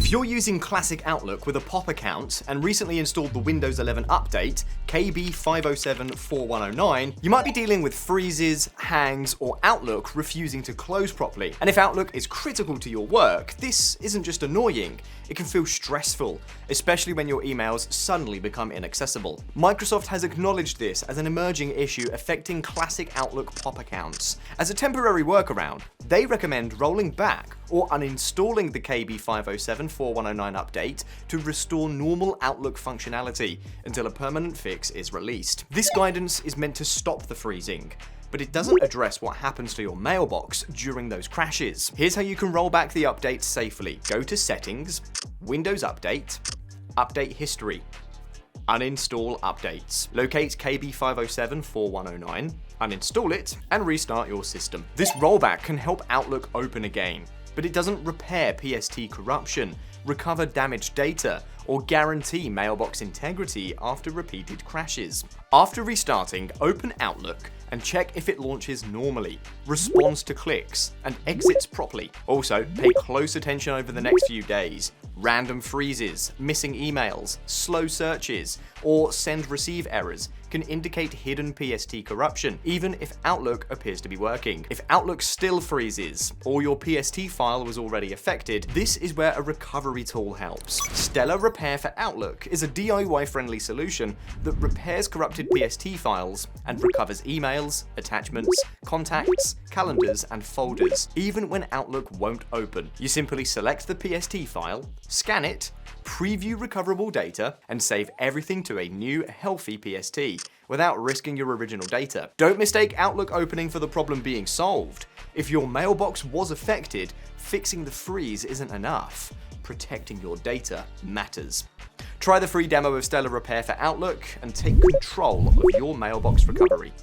If you're using classic Outlook with a POP account and recently installed the Windows 11 update, KB5074109, you might be dealing with freezes, hangs, or Outlook refusing to close properly. And if Outlook is critical to your work, this isn't just annoying, it can feel stressful, especially when your emails suddenly become inaccessible. Microsoft has acknowledged this as an emerging issue affecting classic Outlook POP accounts. As a temporary workaround, they recommend rolling back or uninstalling the KB5074109 update to restore normal Outlook functionality until a permanent fix is released. This guidance is meant to stop the freezing, but it doesn't address what happens to your mailbox during those crashes. Here's how you can roll back the update safely. Go to Settings, Windows Update, Update History, Uninstall Updates. Locate KB5074109, uninstall it, and restart your system. This rollback can help Outlook open again, but it doesn't repair PST corruption, recover damaged data, or guarantee mailbox integrity after repeated crashes. After restarting, open Outlook and check if it launches normally, responds to clicks, and exits properly. Also, pay close attention over the next few days. Random freezes, missing emails, slow searches, or send-receive errors can indicate hidden PST corruption, even if Outlook appears to be working. If Outlook still freezes, or your PST file was already affected, this is where a recovery tool helps. Stellar Repair for Outlook is a DIY-friendly solution that repairs corrupted PST files and recovers emails, attachments, contacts, calendars, and folders, even when Outlook won't open. You simply select the PST file, scan it, preview recoverable data, and save everything to a new, healthy PST without risking your original data. Don't mistake Outlook opening for the problem being solved. If your mailbox was affected, fixing the freeze isn't enough. Protecting your data matters. Try the free demo of Stellar Repair for Outlook and take control of your mailbox recovery.